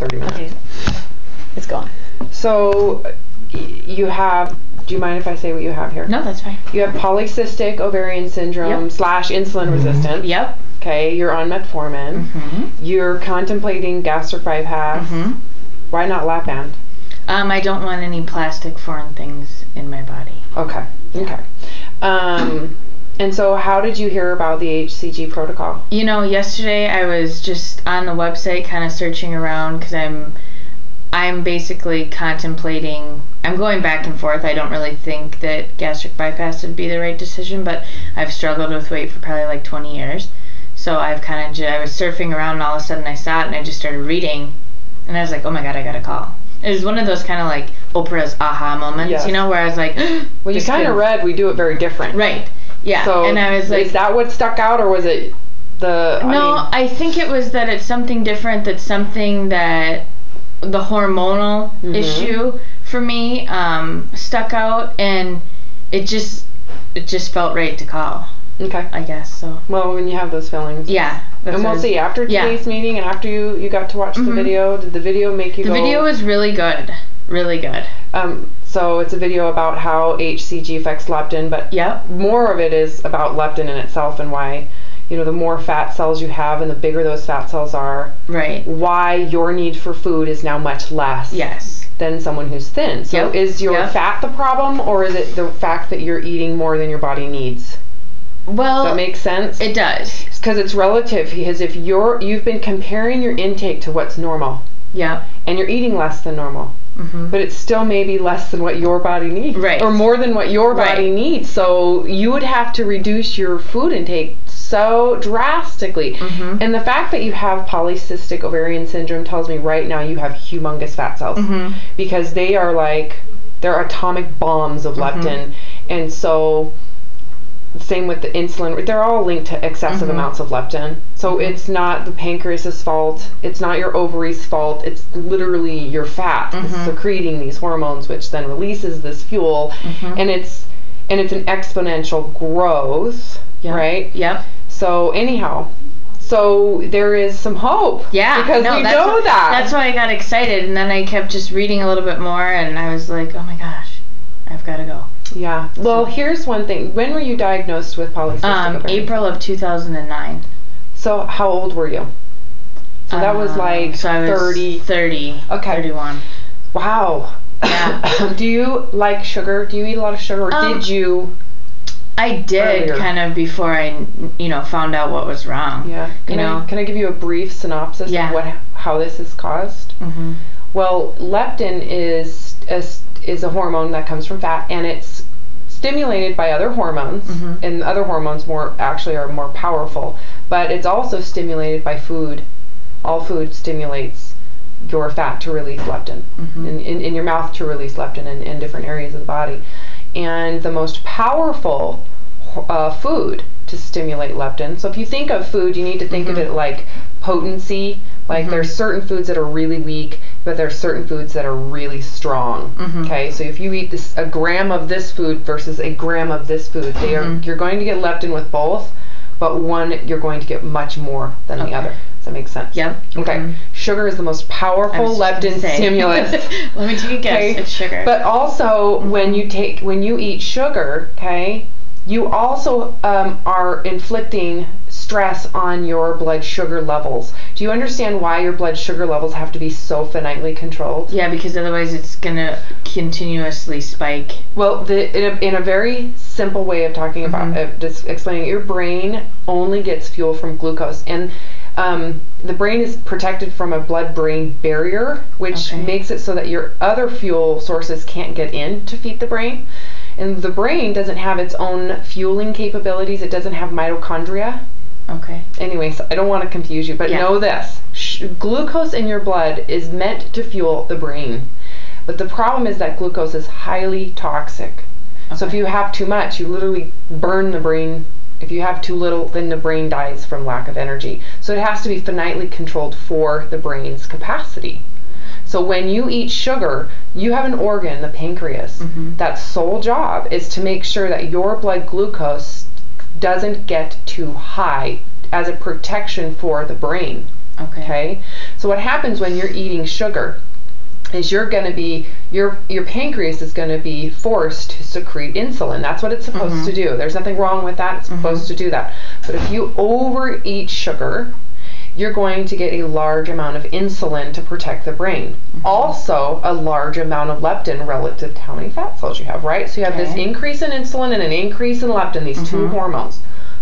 30 minutes. Okay. It's gone. So you have, do you mind if I say what you have here? No, that's fine. You have polycystic ovarian syndrome / insulin resistance. Yep. Okay, you're on metformin. You're contemplating gastric bypass. Why not lap band? I don't want any plastic foreign things in my body. Okay. Okay. And so how did you hear about the hCG protocol? You know, yesterday I was just on the website kind of searching around because I'm basically contemplating, I'm going back and forth. I don't really think that gastric bypass would be the right decision, but I've struggled with weight for probably like 20 years. So I've kind of, I was surfing around and all of a sudden I saw it and I just started reading and I was like, oh my God, I got a call. It was one of those kind of like Oprah's aha moments, you know, where I was like, well, you kind of read, we do it very different. Right. Yeah. So and I was like, is that what stuck out, or was it the, I think it was that it's something different, that's something that the hormonal issue for me stuck out, and it just felt right to call. Okay. I guess so. Well, when you have those feelings. Yeah. And we'll see, after today's meeting and after you got to watch the video, did the video make you go? The video was really good. Really good. So it's a video about how hCG affects leptin, but more of it is about leptin in itself and why, you know, the more fat cells you have and the bigger those fat cells are, why your need for food is now much less than someone who's thin. So is your fat the problem, or is it the fact that you're eating more than your body needs? Well, does that make sense? It does. Because it's relative, because if you've been comparing your intake to what's normal, and you're eating less than normal, but it's still maybe less than what your body needs, or more than what your body needs. So you would have to reduce your food intake so drastically. And the fact that you have polycystic ovarian syndrome tells me right now you have humongous fat cells, because they are like, they're atomic bombs of leptin. And so same with the insulin, they're all linked to excessive amounts of leptin. So it's not the pancreas's fault, it's not your ovaries' fault, it's literally your fat secreting these hormones, which then releases this fuel, and it's an exponential growth, right? So anyhow, so there is some hope. Because we know that. That's why I got excited, and then I kept just reading a little bit more, and I was like, oh my gosh, I've got to go. Well, here's one thing. When were you diagnosed with polycystic ovarian? April of 2009. So how old were you? So that was like 30. 30. Okay. 31. Wow. Yeah. Do you like sugar? Do you eat a lot of sugar, or did you? I did earlier? Kind of before I, found out what was wrong. Can I give you a brief synopsis of how this is caused? Well, leptin is a hormone that comes from fat, and it's stimulated by other hormones, and other hormones are more powerful, but it's also stimulated by food. All food stimulates your fat to release leptin, in your mouth to release leptin in different areas of the body. And the most powerful food to stimulate leptin, so if you think of food, you need to think of it like potency. Like there's certain foods that are really weak, but there's certain foods that are really strong. Okay, so if you eat a gram of this food versus a gram of this food, you're going to get leptin with both, but one you're going to get much more than the other. Does that make sense? Okay. Sugar is the most powerful leptin stimulus. Let me take a guess. It's sugar. But also when you eat sugar, you also are inflicting stress on your blood sugar levels. Do you understand why your blood sugar levels have to be so finitely controlled? Yeah, because otherwise it's going to continuously spike. Well, in a very simple way of talking about just explaining, your brain only gets fuel from glucose, and the brain is protected from a blood-brain barrier, which makes it so that your other fuel sources can't get in to feed the brain. And the brain doesn't have its own fueling capabilities. It doesn't have mitochondria. Anyway, so I don't want to confuse you, but know this. Glucose in your blood is meant to fuel the brain. But the problem is that glucose is highly toxic. So if you have too much, you literally burn the brain. If you have too little, then the brain dies from lack of energy. So it has to be finitely controlled for the brain's capacity. So when you eat sugar, you have an organ, the pancreas, that's sole job is to make sure that your blood glucose doesn't get too high as a protection for the brain. Okay? So what happens when you're eating sugar is you're going to be, your pancreas is going to be forced to secrete insulin. That's what it's supposed to do. There's nothing wrong with that. It's supposed to do that. But if you overeat sugar, you're going to get a large amount of insulin to protect the brain. Also, a large amount of leptin relative to how many fat cells you have, right? So you have this increase in insulin and an increase in leptin, these two hormones.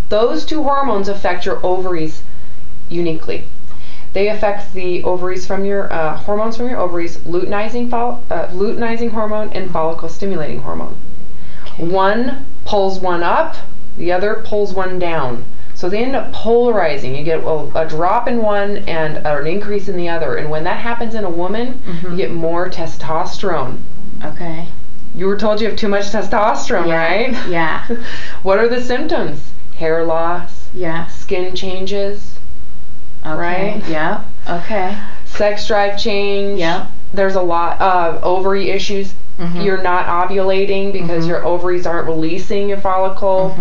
Those two hormones affect your ovaries uniquely. They affect the ovaries from your hormones from your ovaries, luteinizing hormone and follicle stimulating hormone. One pulls one up, the other pulls one down. So they end up polarizing. You get a drop in one and an increase in the other. And when that happens in a woman, you get more testosterone. Okay. You were told you have too much testosterone, right? Yeah. What are the symptoms? Hair loss. Yeah. Skin changes. Okay. Right? Yeah. Okay. Sex drive change. Yeah. There's a lot of ovary issues. You're not ovulating because your ovaries aren't releasing your follicle.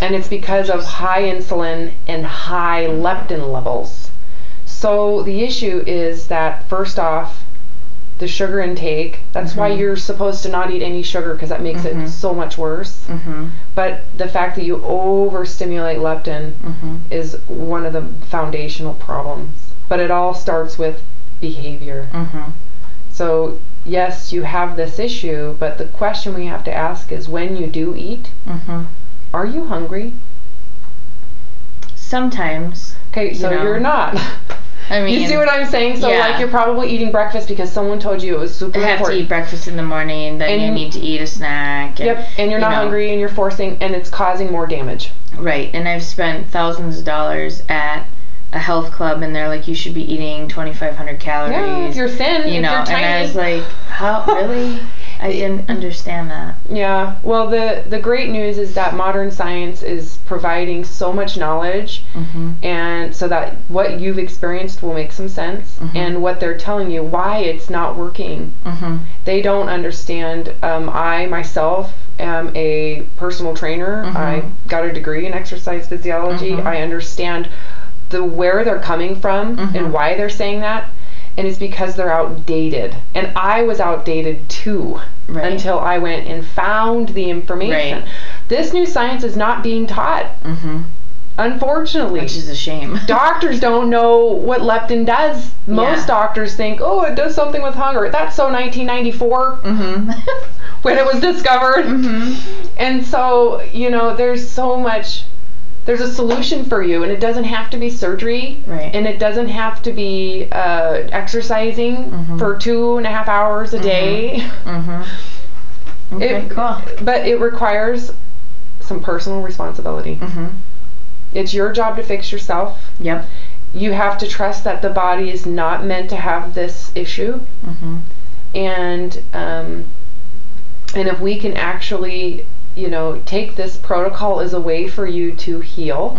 And it's because of high insulin and high leptin levels. So the issue is that, first off, the sugar intake, that's why you're supposed to not eat any sugar, because that makes it so much worse. But the fact that you overstimulate leptin is one of the foundational problems. But it all starts with behavior. So yes, you have this issue, but the question we have to ask is, when you do eat, are you hungry? Sometimes. Okay, so you're not. I mean, you see what I'm saying? So like, you're probably eating breakfast because someone told you it was super important. I have to eat breakfast in the morning, then you need to eat a snack. And, and you're not hungry, and you're forcing, and it's causing more damage. Right, and I've spent thousands of dollars at a health club, and they're like, you should be eating 2,500 calories. Yeah, if you're thin, if you're tiny. And I was like, how, really? I didn't understand that. Yeah, well, the great news is that modern science is providing so much knowledge, and so that what you've experienced will make some sense, and what they're telling you, why it's not working. They don't understand. I myself am a personal trainer. I got a degree in exercise physiology. I understand where they're coming from and why they're saying that. And it's because they're outdated. And I was outdated too, until I went and found the information. This new science is not being taught, unfortunately. Which is a shame. Doctors don't know what leptin does. Most doctors think, oh, it does something with hunger. That's so 1994 when it was discovered. And so, there's so much. There's a solution for you, and it doesn't have to be surgery, and it doesn't have to be exercising for 2.5 hours a day. Okay, cool. But it requires some personal responsibility. It's your job to fix yourself. You have to trust that the body is not meant to have this issue, and if we can actually take this protocol as a way for you to heal,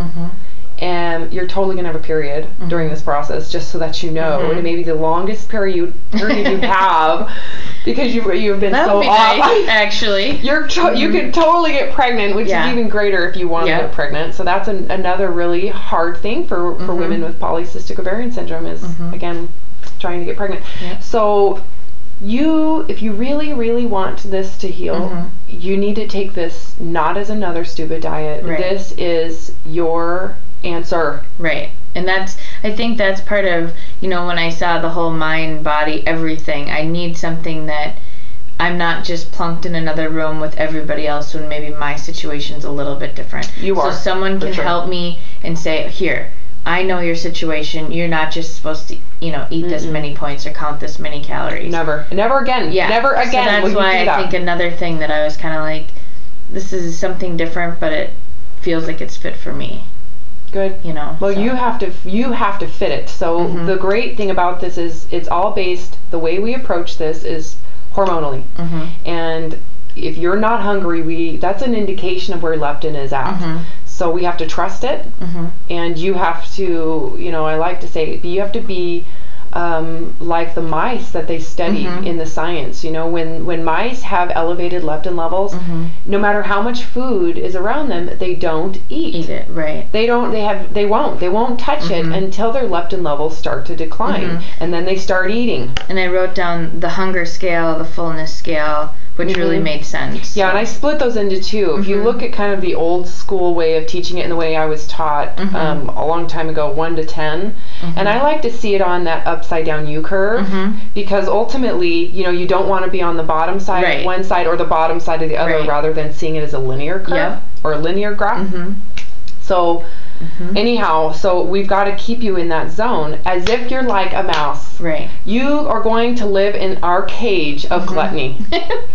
and you're totally going to have a period during this process, just so that you know. And it may be the longest period you have, because you've been so off. Nice, actually. You can totally get pregnant, which is even greater if you want to get pregnant. So that's another really hard thing for women with polycystic ovarian syndrome is, again, trying to get pregnant. So if you really, really want this to heal, you need to take this not as another stupid diet. This is your answer. And I think that's part of, when I saw the whole mind, body, everything, I need something that I'm not just plunked in another room with everybody else when maybe my situation's a little bit different. So someone can help me and say, here, I know your situation. You're not just supposed to, eat this many points or count this many calories. Never again. Never again. So that's why I think another thing that I was kind of like, this is something different, but it feels like it's fit for me. Good. Well, so. you have to fit it. So the great thing about this is it's all based. The way we approach this is hormonally, and if you're not hungry, that's an indication of where leptin is at. So we have to trust it, and you have to, I like to say, you have to be like the mice that they study in the science. You know, when mice have elevated leptin levels, no matter how much food is around them, they don't eat it. Right. They won't touch it until their leptin levels start to decline, and then they start eating. And I wrote down the hunger scale, the fullness scale, which really made sense. Yeah, and I split those into two. If you look at kind of the old school way of teaching it and the way I was taught a long time ago, 1 to 10, and I like to see it on that upside down U curve, because ultimately, you know, you don't want to be on the bottom side of one side or the bottom side of the other, rather than seeing it as a linear curve or a linear graph. So anyhow, so we've got to keep you in that zone as if you're like a mouse. Right. You are going to live in our cage of gluttony.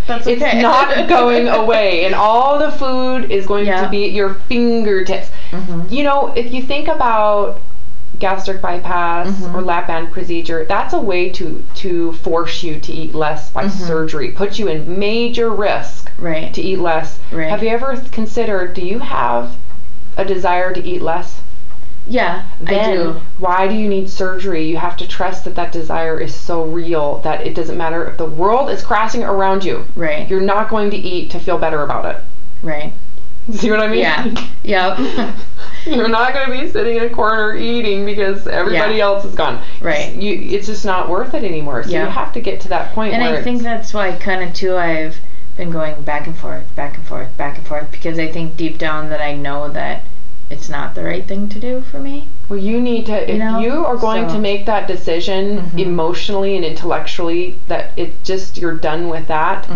That's okay. It's not going away, and all the food is going to be at your fingertips. You know, if you think about gastric bypass or lap band procedure, that's a way to force you to eat less by surgery, put you in major risk to eat less. Have you ever considered, do you have a desire to eat less? Yeah, then I do. Why do you need surgery? You have to trust that that desire is so real that it doesn't matter if the world is crashing around you. Right. You're not going to eat to feel better about it. Right. See what I mean? Yeah. Yep. You're not going to be sitting in a corner eating because everybody else is gone. Right. It's just not worth it anymore. So you have to get to that point and where I think that's why kind of too I've been going back and forth, because I think deep down that I know that it's not the right thing to do for me. Well, you need to, if you are going to make that decision emotionally and intellectually, that you're done with that,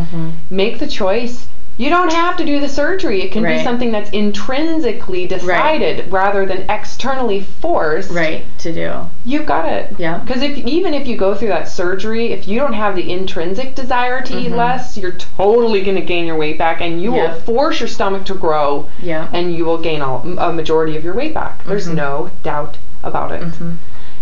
make the choice. You don't have to do the surgery. It can be something that's intrinsically decided rather than externally forced. To do. You've got it. Yeah. Because even if you go through that surgery, if you don't have the intrinsic desire to eat less, you're totally going to gain your weight back, and you will force your stomach to grow, and you will gain a majority of your weight back. There's no doubt about it.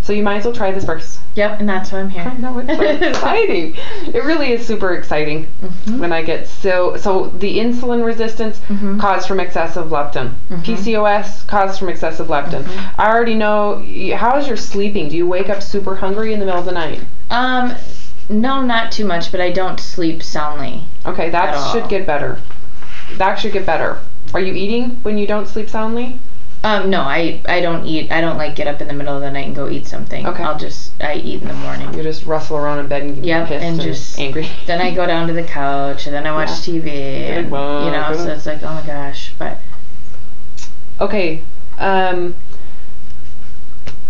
So you might as well try this first. Yep, and that's why I'm here. I know, it's so exciting. It really is super exciting when I get so the insulin resistance caused from excessive leptin. PCOS caused from excessive leptin. I already know. How's your sleeping? Do you wake up super hungry in the middle of the night? No, not too much, but I don't sleep soundly. Okay, that should get better. That should get better. Are you eating when you don't sleep soundly? No, I don't eat. I don't like get up in the middle of the night and go eat something. Okay. I eat in the morning. You just rustle around in bed and get pissed and just angry. Then I go down to the couch and then I watch TV and, so it's like, oh my gosh. But okay.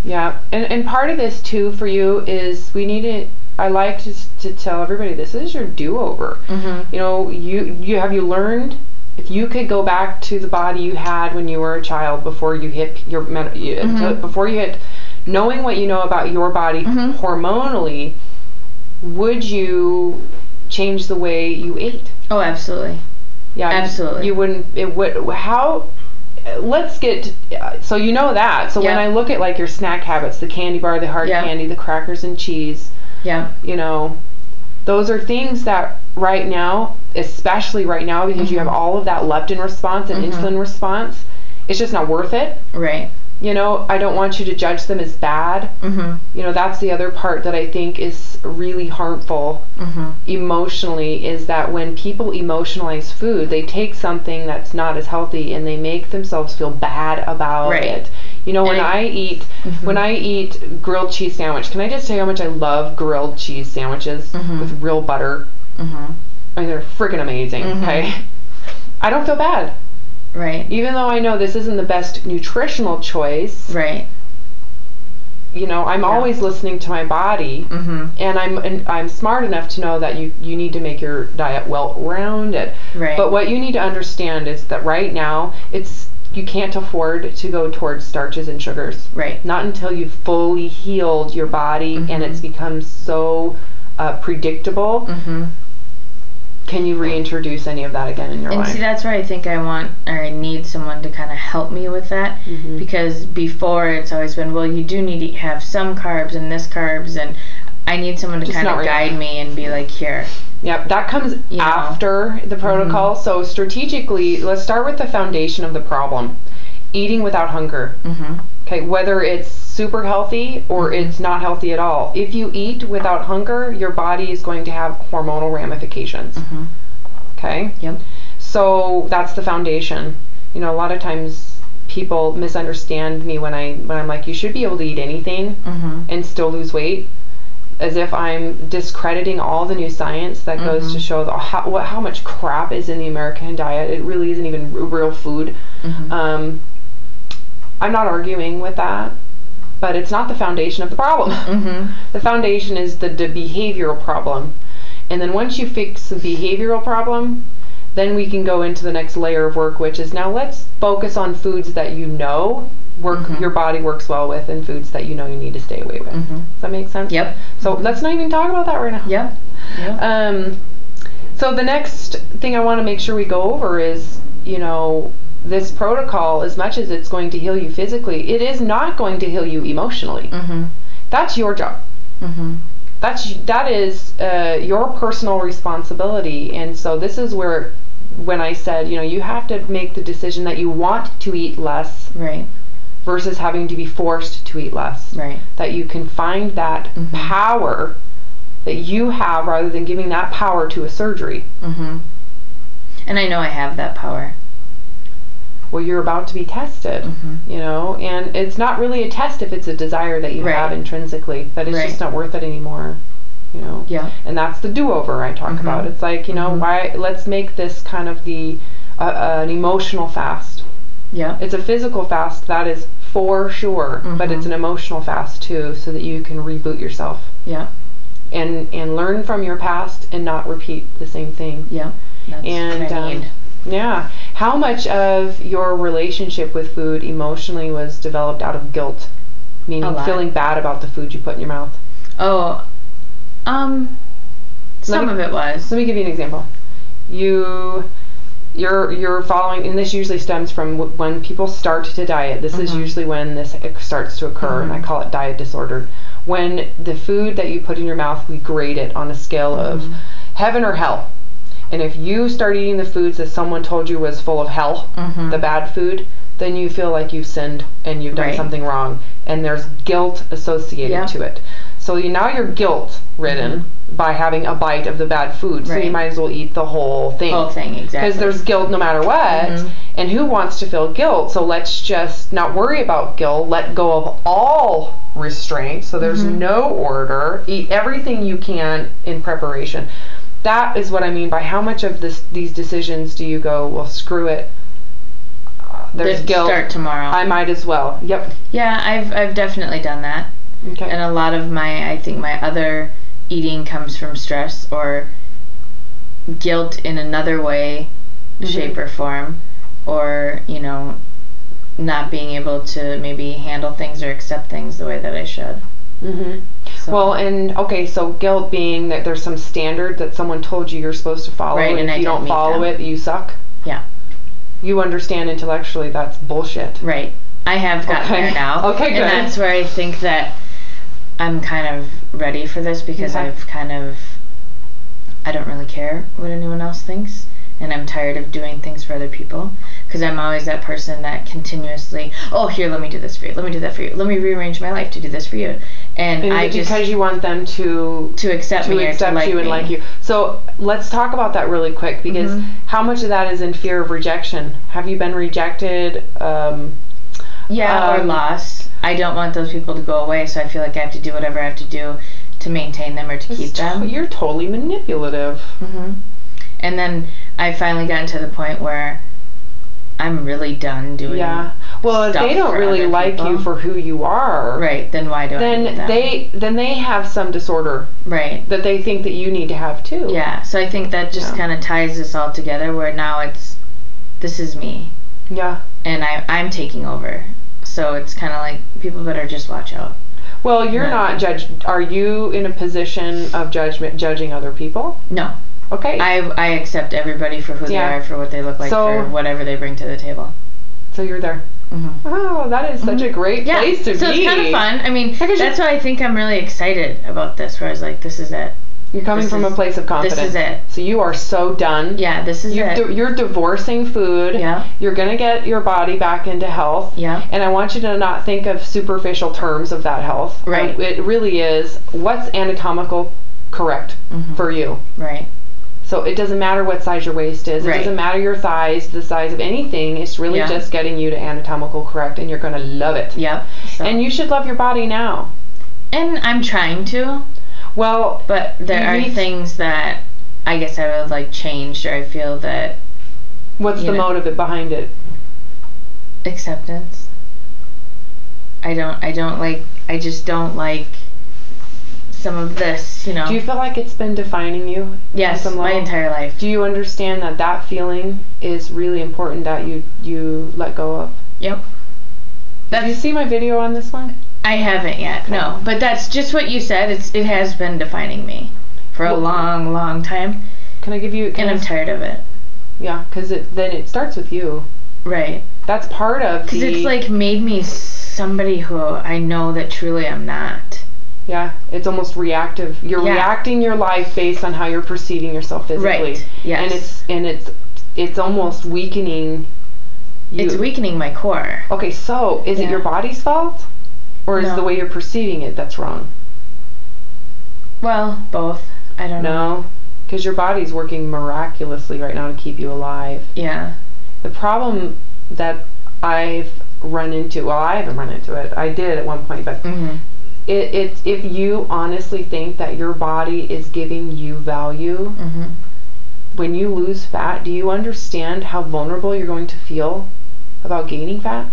Yeah. And part of this too for you is I like to tell everybody, this is your do-over. You know, you learned. If you could go back to the body you had when you were a child, before you hit before you hit knowing what you know about your body hormonally, would you change the way you ate? Oh, absolutely. Yeah, absolutely. You wouldn't. It would. How? Let's get. So you know that. So when I look at like your snack habits, the candy bar, the hard candy, the crackers and cheese. Yeah. You know, those are things that right now, especially right now, because you have all of that leptin response and insulin response, it's just not worth it. Right. You know, I don't want you to judge them as bad. You know, that's the other part that I think is really harmful emotionally, is that when people emotionalize food, they take something that's not as healthy and they make themselves feel bad about it. You know, when I eat grilled cheese sandwich, can I just tell you how much I love grilled cheese sandwiches with real butter? I mean, they're freaking amazing. Okay, I don't feel bad. Right. Even though I know this isn't the best nutritional choice. Right. You know, I'm always listening to my body, and I'm smart enough to know that you need to make your diet well-rounded. Right. But what you need to understand is that right now you can't afford to go towards starches and sugars. Right. Not until you've fully healed your body and it's become so predictable. Can you reintroduce any of that again in your life? And see, that's where I think I need someone to kind of help me with that, because before it's always been, well, you do need to have some carbs and this carbs, and I need someone to kind of guide me and be like, here. Yep, that comes after the protocol. So strategically, let's start with the foundation of the problem. Eating without hunger. Okay, whether it's super healthy or it's not healthy at all. If you eat without hunger, your body is going to have hormonal ramifications. Okay? Yep. So that's the foundation. You know, a lot of times people misunderstand me when I'm like, you should be able to eat anything and still lose weight, as if I'm discrediting all the new science that goes to show how much crap is in the American diet. It really isn't even real food. I'm not arguing with that, but it's not the foundation of the problem. The foundation is the behavioral problem. And then once you fix the behavioral problem, then we can go into the next layer of work, which is now let's focus on foods that you know your body works well with, and foods that you know you need to stay away with. Does that make sense? Yep. So let's not even talk about that right now. Yep. So the next thing I want to make sure we go over is, you know, this protocol, as much as it's going to heal you physically, it is not going to heal you emotionally. That's your job. That is your personal responsibility. And so this is where, when I said, you know, you have to make the decision that you want to eat less, right, versus having to be forced to eat less. Right. That you can find that power that you have, rather than giving that power to a surgery. And I know I have that power. Well, you're about to be tested, you know, and it's not really a test if it's a desire that you have intrinsically, that it's just not worth it anymore, you know. Yeah. And that's the do-over I talk about. It's like, you know, why, let's make this kind of the an emotional fast. Yeah. It's a physical fast, that is for sure, but it's an emotional fast too, so that you can reboot yourself. Yeah. And learn from your past and not repeat the same thing. Yeah. That's what I need. Yeah. How much of your relationship with food emotionally was developed out of guilt? Meaning feeling bad about the food you put in your mouth? Oh, some of it was. Let me give you an example. You're following, and this usually stems from when people start to diet. This is usually when this starts to occur, and I call it diet disorder. When the food that you put in your mouth, we grade it on a scale of heaven or hell. And if you start eating the foods that someone told you was full of hell, the bad food, then you feel like you've sinned and you've done something wrong. And there's guilt associated to it. So now you're guilt-ridden by having a bite of the bad food. So you might as well eat the whole thing. Whole thing, exactly. Because there's guilt no matter what. And who wants to feel guilt? So let's just not worry about guilt. Let go of all restraint. So there's no order. Eat everything you can in preparation. That is what I mean by how much of these decisions do you go, well, screw it. There's guilt. Start tomorrow. I might as well. Yep. Yeah, I've definitely done that. Okay. And a lot of I think my other eating comes from stress or guilt in another way, shape or form, or, you know, not being able to maybe handle things or accept things the way that I should. So. Well, and okay, so guilt being that there's some standard that someone told you you're supposed to follow, and if you don't follow it, you suck. Yeah. You understand intellectually that's bullshit. Right. I have gotten there now. Okay, good. And that's where I think that I'm kind of ready for this, because I don't really care what anyone else thinks, and I'm tired of doing things for other people. Because I'm always that person that continuously, oh, here, let me do this for you, let me do that for you, let me rearrange my life to do this for you. And I just, because you want them to accept me, to like you and like you. So let's talk about that really quick, because how much of that is in fear of rejection? Have you been rejected? Or loss. I don't want those people to go away, so I feel like I have to do whatever I have to do to maintain them or to keep them. You're totally manipulative. And then I finally gotten to the point where I'm really done doing. Yeah. Well, if they don't really like you for who you are, right? Then why do I need them? Then they have some disorder, right? That they think that you need to have too. Yeah. So I think that just kind of ties this all together, where now this is me. Yeah. And I'm taking over. So it's kind of like, people better just watch out. Well, you're not judged. Are you in a position of judging other people? No. Okay. I accept everybody for who they are, for what they look like, for whatever they bring to the table. So you're there. Oh, that is such a great place to be. So it's kind of fun. I mean, that's why I think I'm really excited about this, where I was like, this is it. You're coming from a place of confidence. This is it. So you are so done. Yeah, this is it. You're divorcing food. Yeah. You're going to get your body back into health. Yeah. And I want you to not think of superficial terms of that health. Right. It really is what's anatomical correct for you. Right. So it doesn't matter what size your waist is. Right. It doesn't matter your thighs, the size of anything. It's really just getting you to anatomical correct, and you're going to love it. Yep. So. And you should love your body now. And I'm trying to. Well, but there are things that I guess I would like changed, or I feel that. What's the motive behind it? Acceptance. I just don't like some of this, Do you feel like it's been defining you? Yes, my entire life. Do you understand that feeling is really important that you let go of? Yep. Did you see my video on this one? I haven't yet, no. But that's just what you said. It has been defining me for a long, long time. Can I give you... And I'm tired of it. Yeah, because then it starts with you. Right. That's part of because it's like made me somebody who I know that truly I'm not. Yeah, it's almost reactive. You're reacting your life based on how you're perceiving yourself physically. Right. Yes. And it's almost weakening you. It's weakening my core. Okay, so is it your body's fault? Or is the way you're perceiving it that's wrong? Well, both. I don't know. No, because your body's working miraculously right now to keep you alive. Yeah. The problem that I've run into, well, I haven't run into it. I did at one point, but it's if you honestly think that your body is giving you value, when you lose fat, do you understand how vulnerable you're going to feel about gaining fat?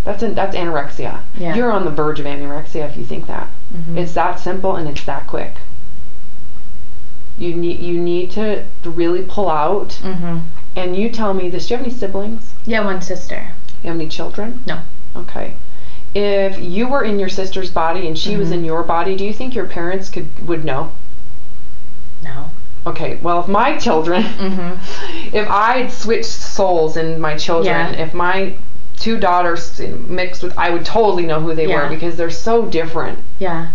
That's anorexia. Yeah. You're on the verge of anorexia if you think that. It's that simple and it's that quick. You need to really pull out. And you tell me this. Do you have any siblings? Yeah, one sister. You have any children? No. Okay. If you were in your sister's body and she was in your body, do you think your parents would know? No. Okay, well, if my children, if I'd switched souls in my children, if my two daughters mixed with, I would totally know who they were because they're so different. Yeah.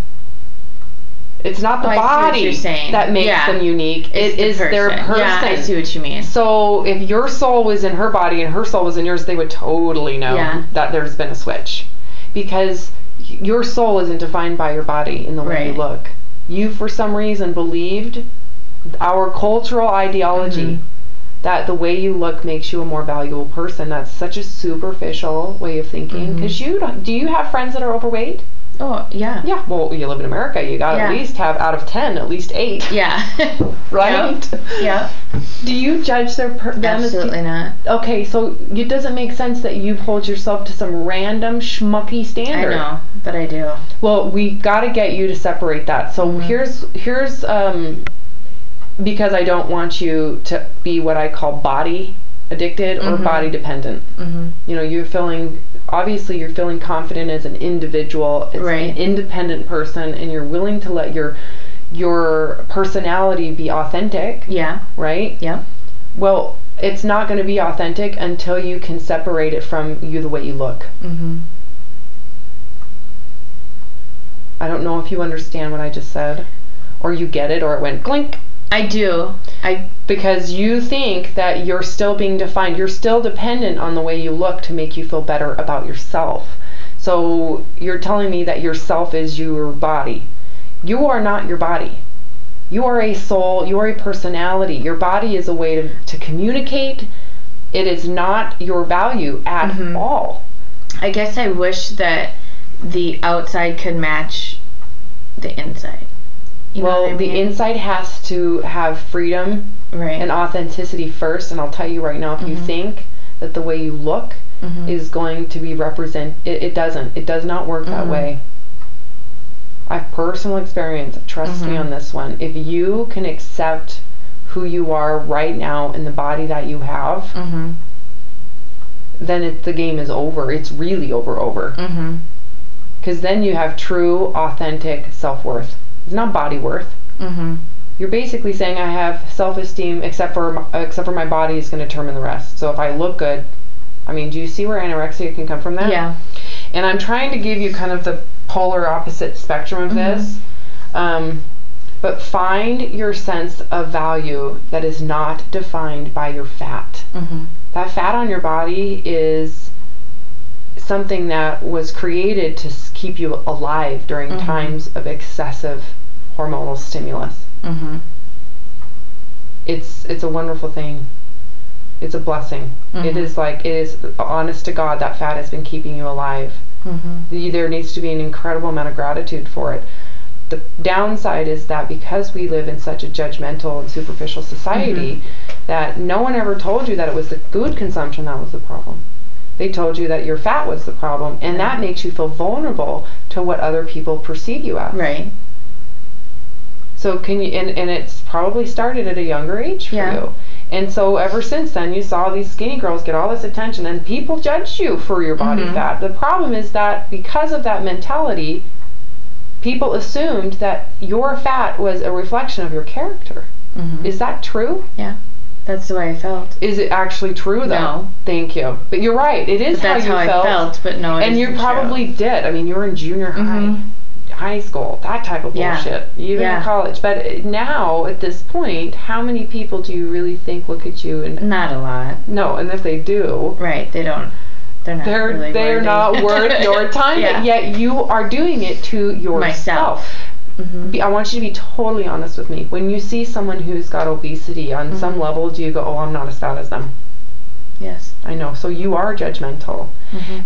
It's not the body that makes them unique. It is their person. Yeah, I see what you mean. So if your soul was in her body and her soul was in yours, they would totally know that there's been a switch. Because your soul isn't defined by your body in the way you look. You, for some reason, believed our cultural ideology that the way you look makes you a more valuable person. That's such a superficial way of thinking. Because do you have friends that are overweight? Oh, yeah. Yeah. Well, you live in America. You got to at least have, out of 10, at least 8. Yeah. Right? Yeah. Do you judge them? Absolutely not. Okay, so it doesn't make sense that you hold yourself to some random schmucky standard. I know, but I do. Well, we got to get you to separate that. So here's because I don't want you to be what I call body addicted or body dependent. You're feeling confident as an individual, as an independent person, and you're willing to let your personality be authentic. Yeah. Right? Yeah. Well, it's not going to be authentic until you can separate it from the way you look. I don't know if you understand what I just said, or you get it, or it went clink. I do. Because you think that you're still being defined. You're still dependent on the way you look to make you feel better about yourself. So you're telling me that yourself is your body. You are not your body. You are a soul. You are a personality. Your body is a way to communicate. It is not your value at all. I guess I wish that the outside could match the inside. You know what I mean? The inside has to have freedom and authenticity first, and I'll tell you right now, if you think that the way you look is going to be it doesn't. It does not work that way. I have personal experience. Trust me on this one. If you can accept who you are right now in the body that you have, then the game is over. It's really over. Because then you have true, authentic self-worth. It's not body worth. You're basically saying I have self-esteem except for my body is going to determine the rest. So if I look good, I mean, do you see where anorexia can come from that? Yeah. And I'm trying to give you kind of the polar opposite spectrum of this. But find your sense of value that is not defined by your fat. That fat on your body is something that was created to keep you alive during times of excessive hormonal stimulus. It's a wonderful thing. It's a blessing. It is honest to God, that fat has been keeping you alive. There needs to be an incredible amount of gratitude for it. The downside is that because we live in such a judgmental and superficial society, that no one ever told you that it was the food consumption that was the problem. They told you that your fat was the problem, and that makes you feel vulnerable to what other people perceive you as. Right. So and it's probably started at a younger age for you. And so ever since then, you saw these skinny girls get all this attention, and people judged you for your body fat. The problem is that because of that mentality, people assumed that your fat was a reflection of your character. Is that true? Yeah. That's the way I felt. Is it actually true, though? No. Thank you. But you're right. It is how you felt. That's how I felt, but no, it isn't true. And you probably did. I mean, you were in junior high school, that type of bullshit. Even in college. But now, at this point, how many people do you really think look at you? And not a lot. No, and if they do... Right, they don't. They're not worth your time, but yet you are doing it to yourself. Myself. I want you to be totally honest with me. When you see someone who's got obesity on some level, do you go, oh, I'm not as fat as them? Yes. I know. So you are judgmental.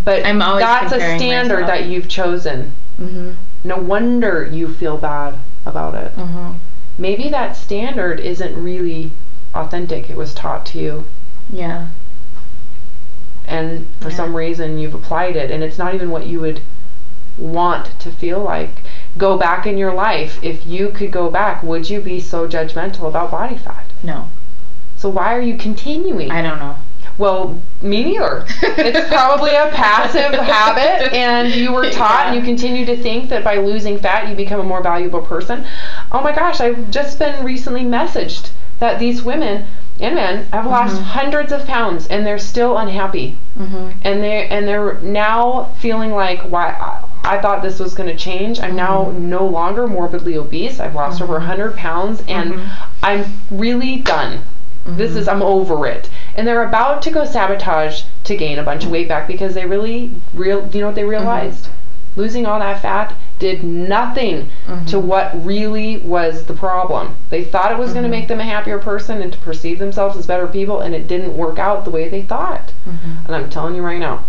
But I'm always that's a standard myself. that you've chosen. No wonder you feel bad about it. Maybe that standard isn't really authentic. It was taught to you. Yeah. And for some reason you've applied it, and it's not even what you would want to feel like. Go back in your life. If you could go back, would you be so judgmental about body fat? No. So why are you continuing? I don't know. Well, me neither. It's probably a passive habit, and you were taught, and you continue to think that by losing fat you become a more valuable person. Oh my gosh, I've just been recently messaged that these women and men have lost hundreds of pounds, and they're still unhappy. And they're now feeling like, why? I thought this was going to change. I'm now no longer morbidly obese. I've lost over 100 pounds, and I'm really done. I'm over it. And they're about to go sabotage to gain a bunch of weight back because they you know what they realized? Losing all that fat did nothing to what really was the problem. They thought it was going to make them a happier person and to perceive themselves as better people, and it didn't work out the way they thought. And I'm telling you right now,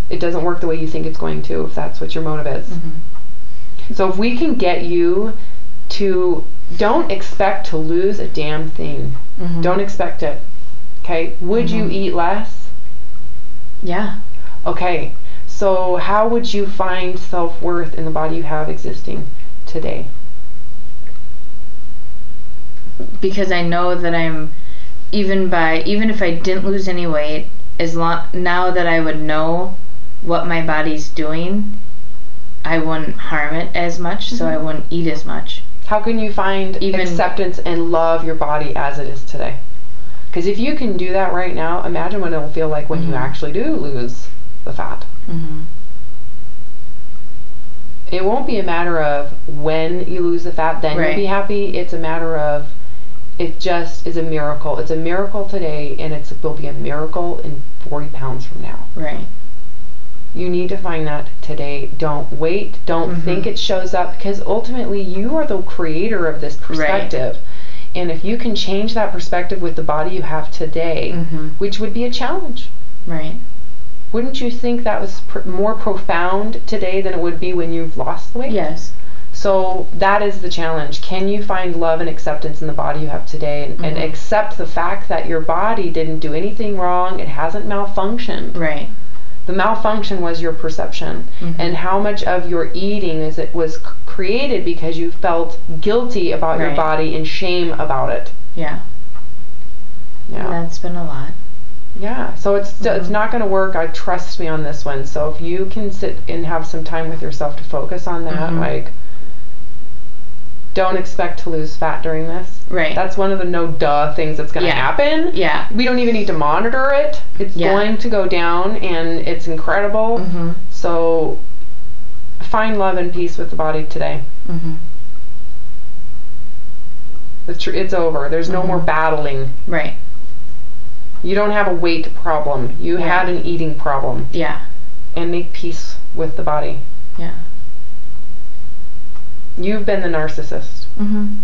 it doesn't work the way you think it's going to, if that's what your motive is. So if we can get you to, don't expect to lose a damn thing. Don't expect it. Okay? Would you eat less? Yeah. Okay. So how would you find self-worth in the body you have existing today? Because I know that I'm, even if I didn't lose any weight, now that I would know what my body's doing, I wouldn't harm it as much, so I wouldn't eat as much. How can you find acceptance and love your body as it is today? Because if you can do that right now, imagine what it'll feel like when you actually do lose the fat. It won't be a matter of when you lose the fat, then you'll be happy. It's a matter of, it just is a miracle. It's a miracle today, and it will be a miracle in 40 pounds from now. Right. You need to find that today. Don't wait. Don't think it shows up, because ultimately you are the creator of this perspective. And if you can change that perspective with the body you have today, which would be a challenge. Right. Wouldn't you think that was more profound today than it would be when you've lost the weight? Yes. So that is the challenge. Can you find love and acceptance in the body you have today, and accept the fact that your body didn't do anything wrong? It hasn't malfunctioned. Right. The malfunction was your perception, and how much of your eating was created because you felt guilty about your body and shame about it. Yeah. Yeah. And that's been a lot. Yeah. So it's not going to work. Trust me on this one. So if you can sit and have some time with yourself to focus on that, like, don't expect to lose fat during this. Right. That's one of the no-duh things that's going to happen. Yeah. We don't even need to monitor it. It's going to go down, and it's incredible. So find love and peace with the body today. It's over. There's no more battling. Right. You don't have a weight problem. You had an eating problem. Yeah. And make peace with the body. Yeah. You've been the narcissist.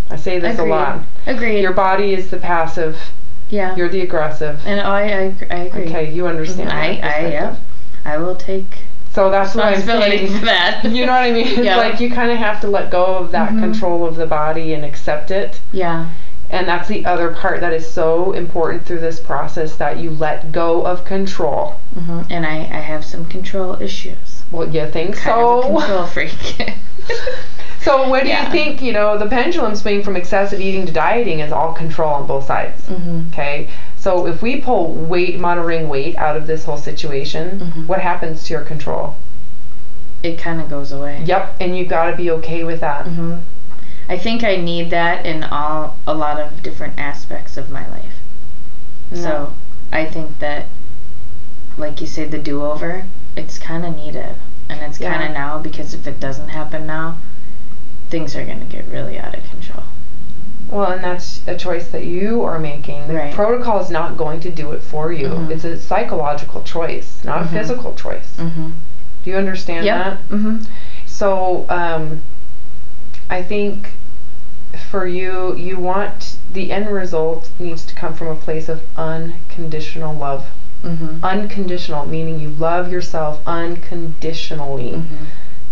I say this a lot. Agreed. Your body is the passive. Yeah. You're the aggressive. And I agree. Okay, you understand that. I will take so that's what I'm saying. For that. You know what I mean? It's Yeah. like you kind of have to let go of that control of the body and accept it. Yeah. And that's the other part that is so important through this process, that you let go of control. And I have some control issues. Well, you think kind so? Of a control freak. So what do you think, the pendulum swing from excessive eating to dieting is all control on both sides. Okay? So if we pull monitoring weight out of this whole situation, what happens to your control? It kind of goes away. Yep, and you've got to be okay with that. I think I need that in a lot of different aspects of my life. So I think that, like you say, the do-over, it's kind of needed. And it's kind of now, because if it doesn't happen now, things are going to get really out of control. Well, and that's a choice that you are making. The protocol is not going to do it for you. It's a psychological choice, not a physical choice. Do you understand that? So I think for you, you want the end result needs to come from a place of unconditional love. Unconditional, meaning you love yourself unconditionally.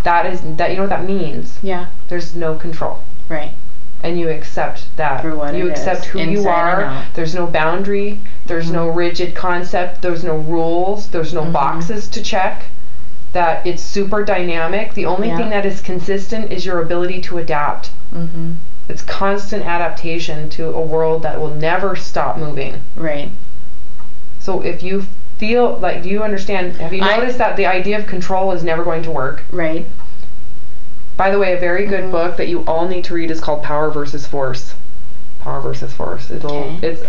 That you know what that means? Yeah. There's no control. Right. And you accept that. For what you accept who you are. There's no boundary. There's no rigid concept. There's no rules. There's no boxes to check. That it's super dynamic. The only thing that is consistent is your ability to adapt. It's constant adaptation to a world that will never stop moving. Right. So if you feel like, do you understand, have you noticed that the idea of control is never going to work? Right. By the way, a very good book that you all need to read is called Power versus Force. Power versus Force. It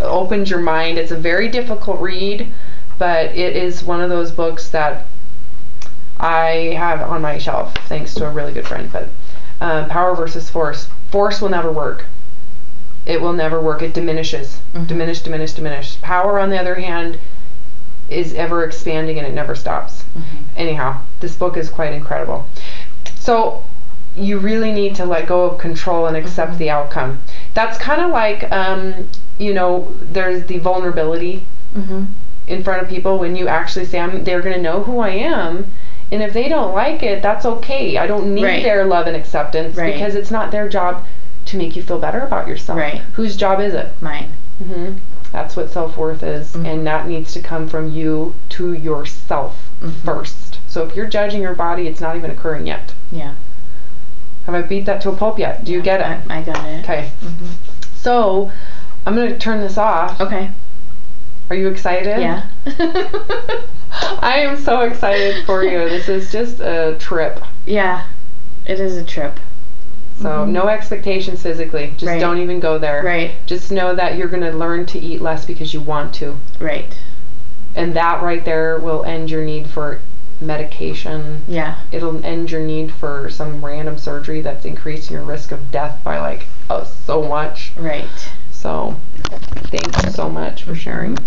opens your mind. It's a very difficult read, but it is one of those books that I have on my shelf, thanks to a really good friend. But Power versus Force. Force will never work. It will never work. It diminishes. Diminish. Power, on the other hand, is ever expanding and it never stops. Anyhow, this book is quite incredible. So you really need to let go of control and accept the outcome. That's kind of like, there's the vulnerability in front of people when you actually say, they're going to know who I am. And if they don't like it, that's okay. I don't need their love and acceptance because it's not their job to make you feel better about yourself. Right. Whose job is it? Mine. That's what self-worth is. And that needs to come from you to yourself first. So if you're judging your body, it's not even occurring yet. Yeah. Have I beat that to a pulp yet? Do you get it? I got it. Okay. So I'm going to turn this off. Okay. Are you excited? Yeah. I am so excited for you. This is just a trip. Yeah, it is a trip. So no expectations physically. Just don't even go there. Right. Just know that you're going to learn to eat less because you want to. Right. And that right there will end your need for medication. Yeah. It'll end your need for some random surgery that's increasing your risk of death by so much. Right. So thank you so much for sharing.